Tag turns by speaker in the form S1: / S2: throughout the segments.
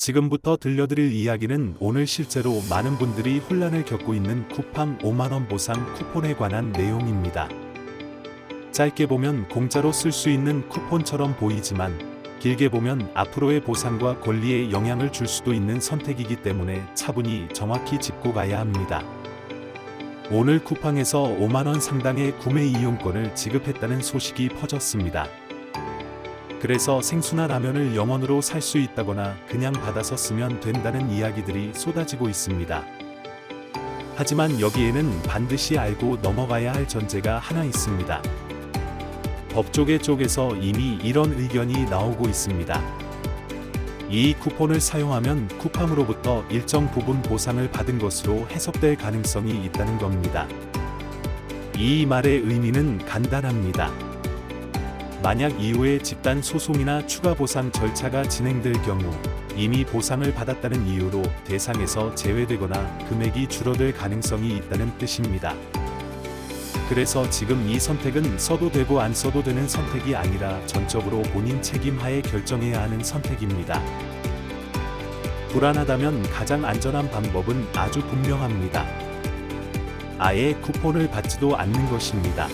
S1: 지금부터 들려드릴 이야기는 오늘 실제로 많은 분들이 혼란을 겪고 있는 쿠팡 5만원 보상 쿠폰에 관한 내용입니다. 짧게 보면 공짜로 쓸 수 있는 쿠폰처럼 보이지만 길게 보면 앞으로의 보상과 권리에 영향을 줄 수도 있는 선택이기 때문에 차분히 정확히 짚고 가야 합니다. 오늘 쿠팡에서 5만원 상당의 구매 이용권을 지급했다는 소식이 퍼졌습니다. 그래서 생수나 라면을 0원으로 살 수 있다거나 그냥 받아서 쓰면 된다는 이야기들이 쏟아지고 있습니다. 하지만 여기에는 반드시 알고 넘어가야 할 전제가 하나 있습니다. 법조계 쪽에서 이미 이런 의견이 나오고 있습니다. 이 쿠폰을 사용하면 쿠팡으로부터 일정 부분 보상을 받은 것으로 해석될 가능성이 있다는 겁니다. 이 말의 의미는 간단합니다. 만약 이후에 집단 소송이나 추가 보상 절차가 진행될 경우 이미 보상을 받았다는 이유로 대상에서 제외되거나 금액이 줄어들 가능성이 있다는 뜻입니다. 그래서 지금 이 선택은 써도 되고 안 써도 되는 선택이 아니라 전적으로 본인 책임하에 결정해야 하는 선택입니다. 불안하다면 가장 안전한 방법은 아주 분명합니다. 아예 쿠폰을 받지도 않는 것입니다.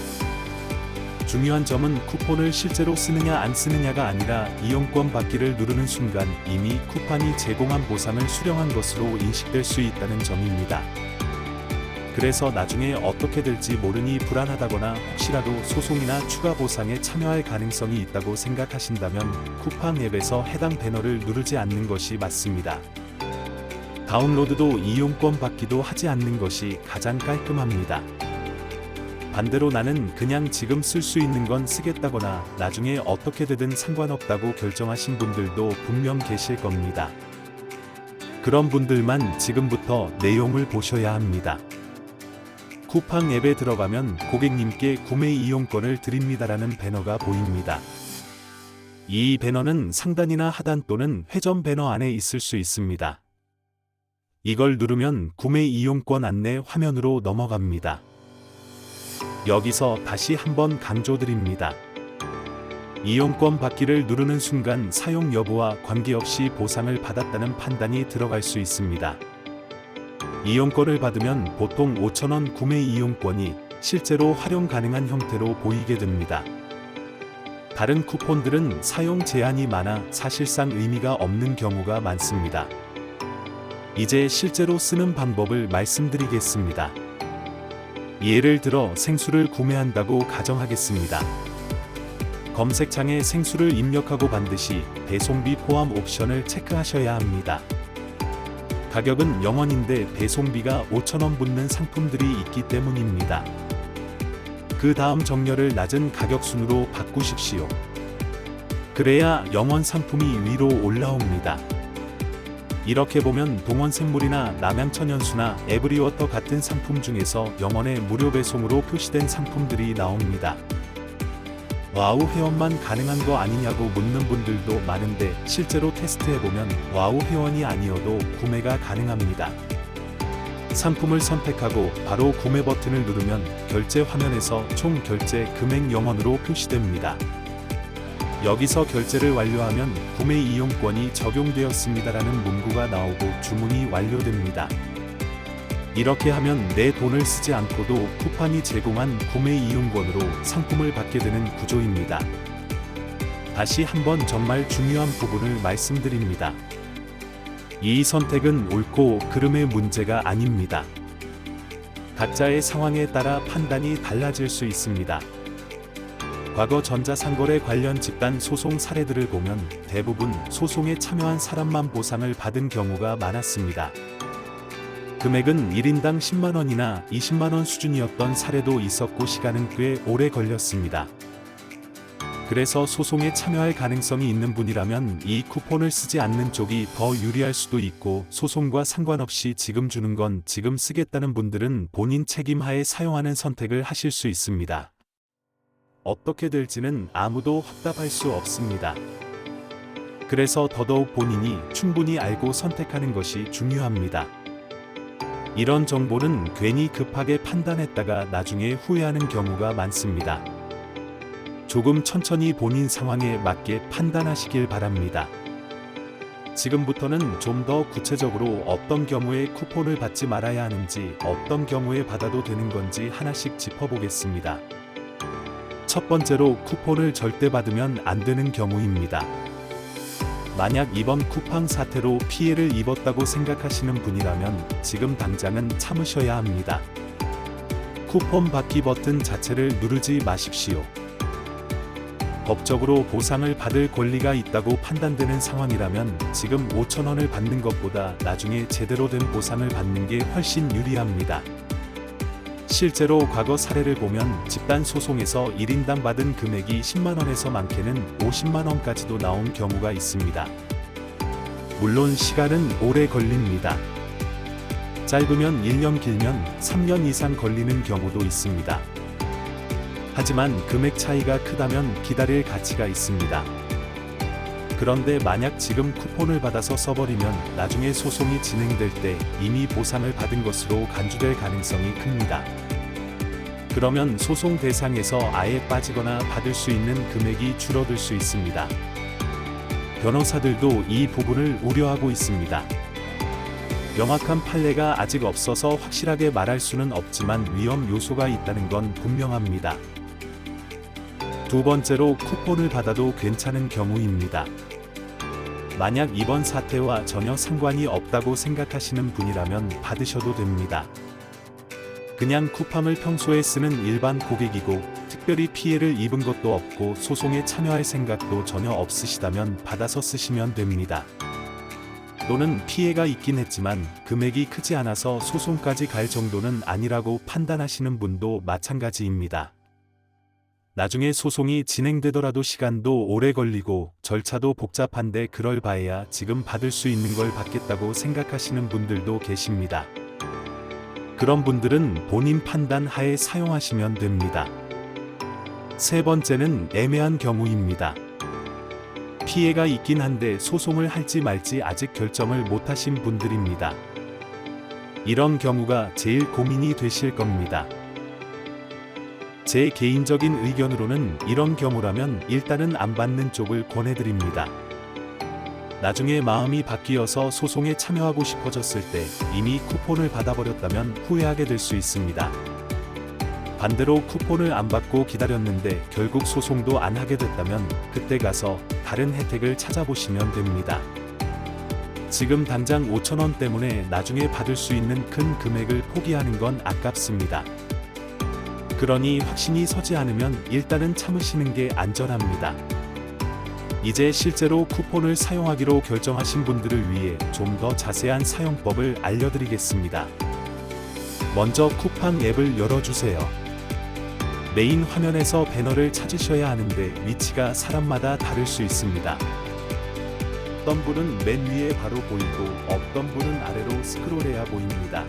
S1: 중요한 점은 쿠폰을 실제로 쓰느냐 안 쓰느냐가 아니라 이용권 받기를 누르는 순간 이미 쿠팡이 제공한 보상을 수령한 것으로 인식될 수 있다는 점입니다. 그래서 나중에 어떻게 될지 모르니 불안하다거나 혹시라도 소송이나 추가 보상에 참여할 가능성이 있다고 생각하신다면 쿠팡 앱에서 해당 배너를 누르지 않는 것이 맞습니다. 다운로드도 이용권 받기도 하지 않는 것이 가장 깔끔합니다. 반대로 나는 그냥 지금 쓸 수 있는 건 쓰겠다거나 나중에 어떻게 되든 상관없다고 결정하신 분들도 분명 계실 겁니다. 그런 분들만 지금부터 내용을 보셔야 합니다. 쿠팡 앱에 들어가면 고객님께 구매 이용권을 드립니다라는 배너가 보입니다. 이 배너는 상단이나 하단 또는 회전 배너 안에 있을 수 있습니다. 이걸 누르면 구매 이용권 안내 화면으로 넘어갑니다. 여기서 다시 한번 강조드립니다. 이용권 받기를 누르는 순간 사용 여부와 관계없이 보상을 받았다는 판단이 들어갈 수 있습니다. 이용권을 받으면 보통 5,000원 구매 이용권이 실제로 활용 가능한 형태로 보이게 됩니다. 다른 쿠폰들은 사용 제한이 많아 사실상 의미가 없는 경우가 많습니다. 이제 실제로 쓰는 방법을 말씀드리겠습니다. 예를 들어 생수를 구매한다고 가정하겠습니다. 검색창에 생수를 입력하고 반드시 배송비 포함 옵션을 체크하셔야 합니다. 가격은 0원인데 배송비가 5,000원 붙는 상품들이 있기 때문입니다. 그 다음 정렬을 낮은 가격 순으로 바꾸십시오. 그래야 0원 상품이 위로 올라옵니다. 이렇게 보면 동원생물이나 남양천연수나 에브리워터 같은 상품 중에서 0원의 무료 배송으로 표시된 상품들이 나옵니다. 와우 회원만 가능한 거 아니냐고 묻는 분들도 많은데 실제로 테스트해보면 와우 회원이 아니어도 구매가 가능합니다. 상품을 선택하고 바로 구매 버튼을 누르면 결제 화면에서 총 결제 금액 0원으로 표시됩니다. 여기서 결제를 완료하면 구매 이용권이 적용되었습니다라는 문구가 나오고 주문이 완료됩니다. 이렇게 하면 내 돈을 쓰지 않고도 쿠팡이 제공한 구매 이용권으로 상품을 받게 되는 구조입니다. 다시 한번 정말 중요한 부분을 말씀드립니다. 이 선택은 옳고 그름의 문제가 아닙니다. 각자의 상황에 따라 판단이 달라질 수 있습니다. 과거 전자상거래 관련 집단 소송 사례들을 보면 대부분 소송에 참여한 사람만 보상을 받은 경우가 많았습니다. 금액은 1인당 10만원이나 20만원 수준이었던 사례도 있었고 시간은 꽤 오래 걸렸습니다. 그래서 소송에 참여할 가능성이 있는 분이라면 이 쿠폰을 쓰지 않는 쪽이 더 유리할 수도 있고 소송과 상관없이 지금 주는 건 지금 쓰겠다는 분들은 본인 책임하에 사용하는 선택을 하실 수 있습니다. 어떻게 될지는 아무도 확답할 수 없습니다. 그래서 더더욱 본인이 충분히 알고 선택하는 것이 중요합니다. 이런 정보는 괜히 급하게 판단했다가 나중에 후회하는 경우가 많습니다. 조금 천천히 본인 상황에 맞게 판단하시길 바랍니다. 지금부터는 좀 더 구체적으로 어떤 경우에 쿠폰을 받지 말아야 하는지, 어떤 경우에 받아도 되는 건지 하나씩 짚어보겠습니다. 첫 번째로 쿠폰을 절대 받으면 안 되는 경우입니다. 만약 이번 쿠팡 사태로 피해를 입었다고 생각하시는 분이라면 지금 당장은 참으셔야 합니다. 쿠폰 받기 버튼 자체를 누르지 마십시오. 법적으로 보상을 받을 권리가 있다고 판단되는 상황이라면 지금 5,000원을 받는 것보다 나중에 제대로 된 보상을 받는 게 훨씬 유리합니다. 실제로 과거 사례를 보면 집단 소송에서 1인당 받은 금액이 10만원에서 많게는 50만원까지도 나온 경우가 있습니다. 물론 시간은 오래 걸립니다. 짧으면 1년, 길면 3년 이상 걸리는 경우도 있습니다. 하지만 금액 차이가 크다면 기다릴 가치가 있습니다. 그런데 만약 지금 쿠폰을 받아서 써버리면 나중에 소송이 진행될 때 이미 보상을 받은 것으로 간주될 가능성이 큽니다. 그러면 소송 대상에서 아예 빠지거나 받을 수 있는 금액이 줄어들 수 있습니다. 변호사들도 이 부분을 우려하고 있습니다. 명확한 판례가 아직 없어서 확실하게 말할 수는 없지만 위험 요소가 있다는 건 분명합니다. 두 번째로 쿠폰을 받아도 괜찮은 경우입니다. 만약 이번 사태와 전혀 상관이 없다고 생각하시는 분이라면 받으셔도 됩니다. 그냥 쿠팡을 평소에 쓰는 일반 고객이고 특별히 피해를 입은 것도 없고 소송에 참여할 생각도 전혀 없으시다면 받아서 쓰시면 됩니다. 또는 피해가 있긴 했지만 금액이 크지 않아서 소송까지 갈 정도는 아니라고 판단하시는 분도 마찬가지입니다. 나중에 소송이 진행되더라도 시간도 오래 걸리고 절차도 복잡한데 그럴 바에야 지금 받을 수 있는 걸 받겠다고 생각하시는 분들도 계십니다. 그런 분들은 본인 판단 하에 사용하시면 됩니다. 세 번째는 애매한 경우입니다. 피해가 있긴 한데 소송을 할지 말지 아직 결정을 못하신 분들입니다. 이런 경우가 제일 고민이 되실 겁니다. 제 개인적인 의견으로는 이런 경우라면 일단은 안 받는 쪽을 권해드립니다. 나중에 마음이 바뀌어서 소송에 참여하고 싶어졌을 때 이미 쿠폰을 받아버렸다면 후회하게 될 수 있습니다. 반대로 쿠폰을 안 받고 기다렸는데 결국 소송도 안 하게 됐다면 그때 가서 다른 혜택을 찾아보시면 됩니다. 지금 당장 5,000원 때문에 나중에 받을 수 있는 큰 금액을 포기하는 건 아깝습니다. 그러니 확신이 서지 않으면 일단은 참으시는 게 안전합니다. 이제 실제로 쿠폰을 사용하기로 결정하신 분들을 위해 좀 더 자세한 사용법을 알려드리겠습니다. 먼저 쿠팡 앱을 열어주세요. 메인 화면에서 배너를 찾으셔야 하는데 위치가 사람마다 다를 수 있습니다. 어떤 분은 맨 위에 바로 보이고 어떤 분은 아래로 스크롤해야 보입니다.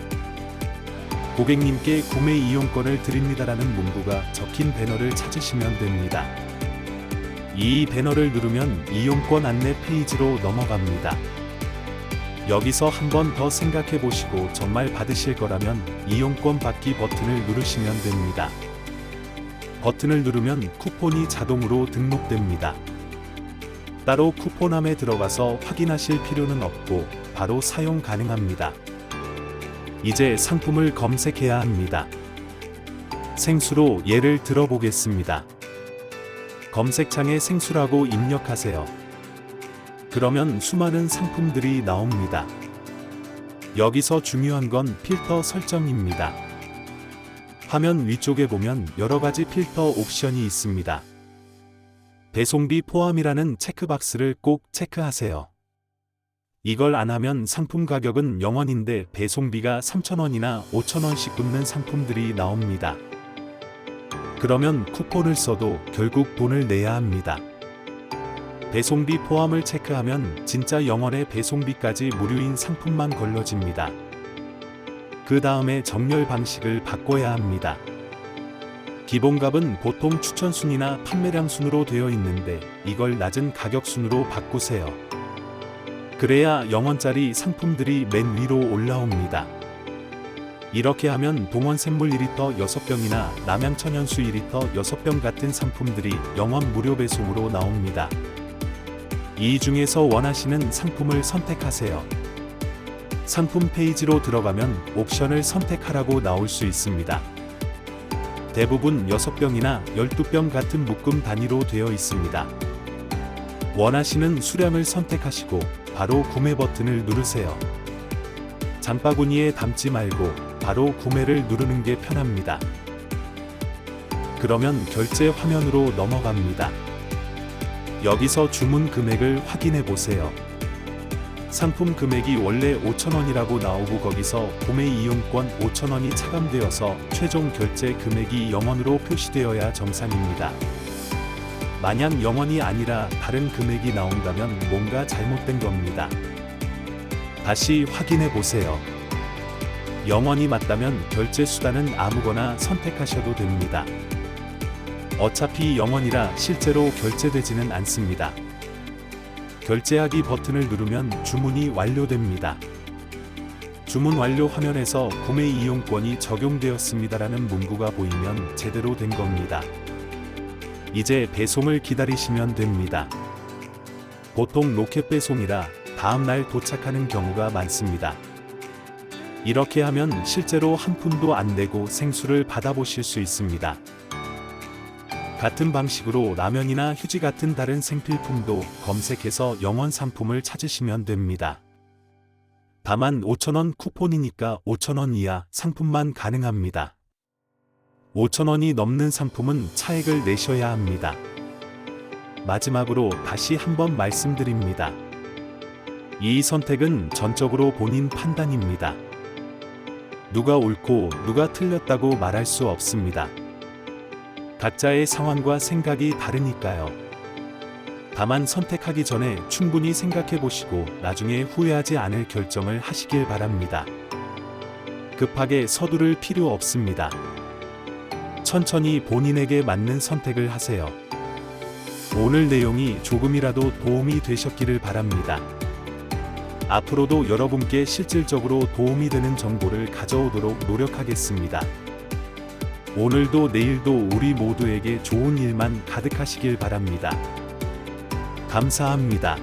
S1: 고객님께 구매 이용권을 드립니다라는 문구가 적힌 배너를 찾으시면 됩니다. 이 배너를 누르면 이용권 안내 페이지로 넘어갑니다. 여기서 한 번 더 생각해 보시고 정말 받으실 거라면 이용권 받기 버튼을 누르시면 됩니다. 버튼을 누르면 쿠폰이 자동으로 등록됩니다. 따로 쿠폰함에 들어가서 확인하실 필요는 없고 바로 사용 가능합니다. 이제 상품을 검색해야 합니다. 생수로 예를 들어보겠습니다. 검색창에 생수라고 입력하세요. 그러면 수많은 상품들이 나옵니다. 여기서 중요한 건 필터 설정입니다. 화면 위쪽에 보면 여러 가지 필터 옵션이 있습니다. 배송비 포함이라는 체크박스를 꼭 체크하세요. 이걸 안 하면 상품 가격은 0원인데 배송비가 3,000원이나 5,000원씩 붙는 상품들이 나옵니다. 그러면 쿠폰을 써도 결국 돈을 내야 합니다. 배송비 포함을 체크하면 진짜 0원의 배송비까지 무료인 상품만 걸러집니다. 그 다음에 정렬 방식을 바꿔야 합니다. 기본값은 보통 추천순이나 판매량 순으로 되어 있는데 이걸 낮은 가격 순으로 바꾸세요. 그래야 0원짜리 상품들이 맨 위로 올라옵니다. 이렇게 하면 동원 샘물 2리터 6병이나 남양천연수 2리터 6병 같은 상품들이 0원 무료 배송으로 나옵니다. 이 중에서 원하시는 상품을 선택하세요. 상품 페이지로 들어가면 옵션을 선택하라고 나올 수 있습니다. 대부분 6병이나 12병 같은 묶음 단위로 되어 있습니다. 원하시는 수량을 선택하시고 바로 구매 버튼을 누르세요. 장바구니에 담지 말고 바로 구매를 누르는 게 편합니다. 그러면 결제 화면으로 넘어갑니다. 여기서 주문 금액을 확인해 보세요. 상품 금액이 원래 5,000원이라고 나오고 거기서 구매 이용권 5,000원이 차감되어서 최종 결제 금액이 0원으로 표시되어야 정상입니다. 만약 0원이 아니라 다른 금액이 나온다면 뭔가 잘못된 겁니다. 다시 확인해 보세요. 0원이 맞다면 결제 수단은 아무거나 선택하셔도 됩니다. 어차피 0원이라 실제로 결제되지는 않습니다. 결제하기 버튼을 누르면 주문이 완료됩니다. 주문 완료 화면에서 구매 이용권이 적용되었습니다라는 문구가 보이면 제대로 된 겁니다. 이제 배송을 기다리시면 됩니다. 보통 로켓 배송이라 다음날 도착하는 경우가 많습니다. 이렇게 하면 실제로 한 푼도 안 내고 생수를 받아보실 수 있습니다. 같은 방식으로 라면이나 휴지 같은 다른 생필품도 검색해서 0원 상품을 찾으시면 됩니다. 다만 5,000원 쿠폰이니까 5,000원 이하 상품만 가능합니다. 5,000원이 넘는 상품은 차액을 내셔야 합니다. 마지막으로 다시 한번 말씀드립니다. 이 선택은 전적으로 본인 판단입니다. 누가 옳고 누가 틀렸다고 말할 수 없습니다. 각자의 상황과 생각이 다르니까요. 다만 선택하기 전에 충분히 생각해 보시고 나중에 후회하지 않을 결정을 하시길 바랍니다. 급하게 서두를 필요 없습니다. 천천히 본인에게 맞는 선택을 하세요. 오늘 내용이 조금이라도 도움이 되셨기를 바랍니다. 앞으로도 여러분께 실질적으로 도움이 되는 정보를 가져오도록 노력하겠습니다. 오늘도 내일도 우리 모두에게 좋은 일만 가득하시길 바랍니다. 감사합니다.